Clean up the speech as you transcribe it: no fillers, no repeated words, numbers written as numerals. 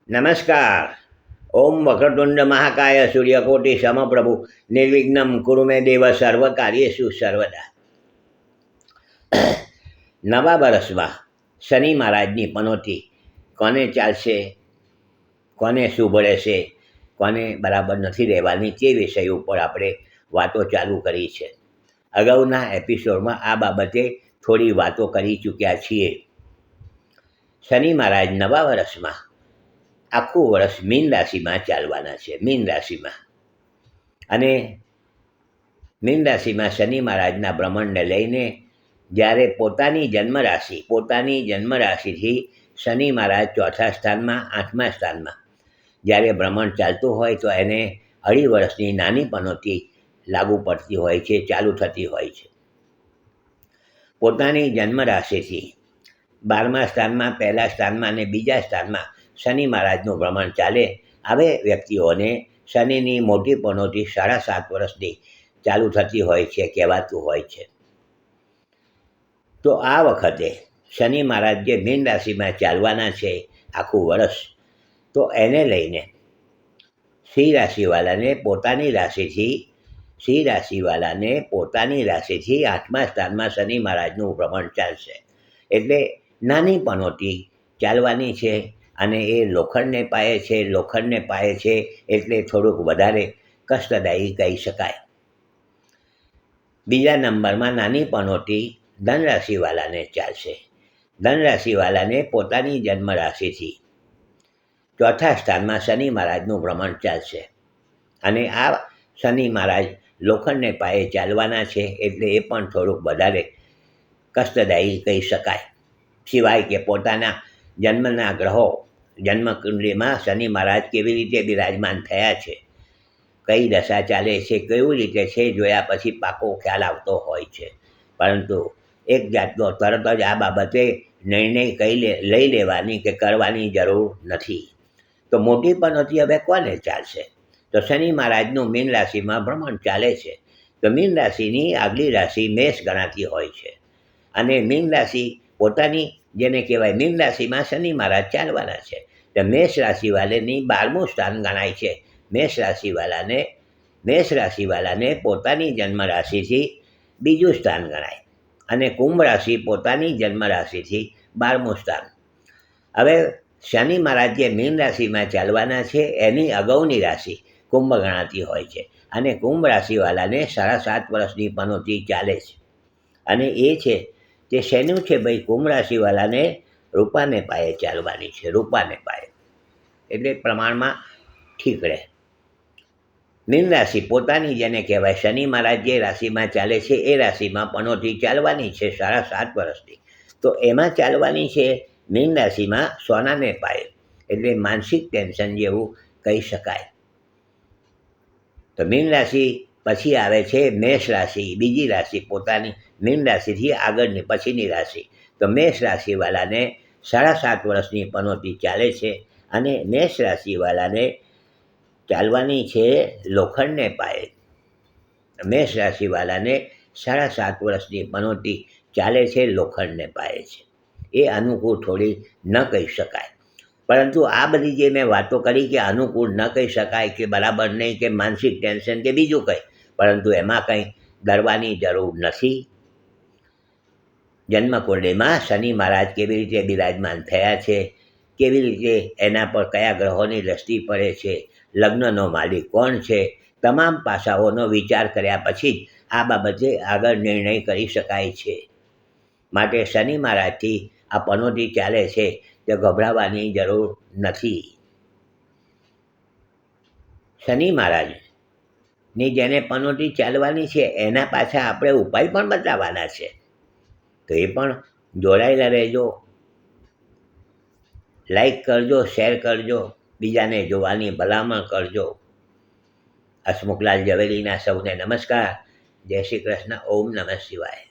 નમસ્કાર. ઓમ વક્રતુંડ મહાકાય સૂર્યકોટી સમપ્રભુ નિર્વિઘ્નમ કુરુ મે દેવ સર્વ કાર્યેષુ સર્વદા. નવા વર્ષમાં શનિ મહારાજની પનોતી કોને ચાલશે, કોને શુભ રહેશે, કોને બરાબર નથી રહેવાની તે વિષય ઉપર આપણે વાતો ચાલુ કરી છે. અગાઉના એપિસોડમાં આ બાબતે થોડી વાતો કરી ચૂક્યા છીએ. શનિ મહારાજ નવા વર્ષમાં આખું વર્ષ મીન રાશિમાં ચાલવાના છે. મીન રાશિમાં અને મીન રાશિમાં શનિ મહારાજના ભ્રમણને લઈને જ્યારે પોતાની જન્મ રાશિથી શનિ મહારાજ ચોથા સ્થાનમાં, આઠમા સ્થાનમાં જ્યારે ભ્રમણ ચાલતું હોય તો એને અઢી વર્ષની નાની પનોતી લાગુ પડતી હોય છે, ચાલુ થતી હોય છે. પોતાની જન્મ રાશિથી 12મા સ્થાનમાં, પહેલા સ્થાનમાં અને બીજા સ્થાનમાં શનિ મહારાજનું ભ્રમણ ચાલે. આવે વ્યક્તિઓને શનિની મોટી પનોતી 7.5 વર્ષની ચાલુ થતી હોય છે, કહેવાતું હોય છે. તો આ વખતે શનિ મહારાજ જે મીન રાશિમાં ચાલવાના છે આખું વર્ષ, તો એને લઈને સિંહ રાશિવાળાને પોતાની રાશિથી 8મા સ્થાનમાં શનિ મહારાજનું ભ્રમણ ચાલશે. એટલે નાની પનોતી ચાલવાની છે અને એ લોખંડને પાયે છે એટલે થોડુંક વધારે કષ્ટદાયી કહી શકાય. બીજા નંબરમાં નાની પનોતી ધન રાશિવાળાને ચાલશે. ધન રાશિવાળાને પોતાની જન્મ રાશિથી ચોથા સ્થાનમાં શનિ મહારાજનું ભ્રમણ ચાલશે અને આ શનિ મહારાજ લોખંડને પાયે ચાલવાના છે એટલે એ પણ થોડુંક વધારે કષ્ટદાયી કહી શકાય. સિવાય કે પોતાના જન્મના ગ્રહો જન્મકુંડલીમાં શનિ મહારાજ કેવી રીતે બિરાજમાન થયા છે, કઈ દશા ચાલે છે, કેવી રીતે છે, જોયા પછી પાકો ખ્યાલ આવતો હોય છે. પરંતુ એક જાતનો તરત જ આ બાબતે નિર્ણય લઈ લેવાની કે કરવાની જરૂર નથી. તો મોટી પનોતી હવે કોને ચાલશે? તો શનિ મહારાજનું મીન રાશિમાં ભ્રમણ ચાલે છે. તો મીન રાશિની આગલી રાશિ મેષ ગણાતી હોય છે અને મીન રાશિ પોતાની જેને કહેવાય મીન રાશિમાં શનિ મહારાજ ચાલવાના છે. તો મેષ રાશિવાળાની 12મું સ્થાન ગણાય છે. મેષ રાશિવાળાને પોતાની જન્મ રાશિથી બીજું સ્થાન ગણાય અને કુંભ રાશિ પોતાની જન્મ રાશિથી 12મું સ્થાન. હવે શનિ મહારાજ જે મીન રાશિમાં ચાલવાના છે એની અગાઉની રાશિ કુંભ ગણાતી હોય છે અને કુંભ રાશિવાળાને 7.5 વર્ષની પનોતી ચાલે છે. અને એ છે તે શેનું છે ભાઈ? કુંભ રાશિવાળાને રૂપાને પાયે ચાલવાની છે. રૂપાને પાયે એટલે પ્રમાણમાં ઠીક રહે. મીન રાશિ પોતાની જેને કહેવાય શનિ મહારાજ જે રાશિમાં ચાલે છે એ રાશિમાં પનોતી ચાલવાની છે 7.5 વર્ષની. તો એમાં ચાલવાની છે મીન રાશિમાં સોનાને પાયે, એટલે માનસિક ટેન્શન જેવું કહી શકાય. તો મીન રાશિ પછી આવે છે મેષ રાશિ, બીજી રાશિ પોતાની મીન રાશિથી આગળની પછીની રાશિ. તો મેષ રાશિવાળાને 7.5 વર્ષની પનોતી ચાલે છે અને મેષ રાશિવાળાને ચાલવાની છે લોખંડને પાયે. મેષ રાશિવાળાને 7.5 વર્ષની પનોતી ચાલે છે, લોખંડને પાયે છે. એ અનુકૂળ થોડી ન કહી શકાય. પરંતુ આ બધી જે મેં વાતો કરી કે અનુકૂળ ન કહી શકાય કે બરાબર નહીં કે માનસિક ટેન્શન કે બીજું કંઈ, પરંતુ એમાં કંઈ ડરવાની જરૂર નથી. જન્મકુંડળીમાં શનિ મહારાજ કેવી રીતે બિરાજમાન થયા છે, કેવી રીતે એના પર કયા ગ્રહોની દ્રષ્ટિ પડે છે, લગ્નનો માલિક કોણ છે, તમામ પાસાઓનો વિચાર કર્યા પછી જ આ બાબતે આગળ નિર્ણય કરી શકાય છે. માટે શનિ મહારાજથી આ પનોતી ચાલે છે તે ગભરાવાની જરૂર નથી. શનિ મહારાજની જેને પનોતી ચાલવાની છે એના પાછા આપણે ઉપાય પણ બતાવવાના છે. તો એ પણ જોડાયેલા રહેજો. લાઈક કરજો, શેર કરજો, બીજાને જોવાની ભલામણ કરજો. હસમુખલાલ ઝવેરીના સૌને નમસ્કાર. જય શ્રી કૃષ્ણ. ઓમ નમઃ શિવાય.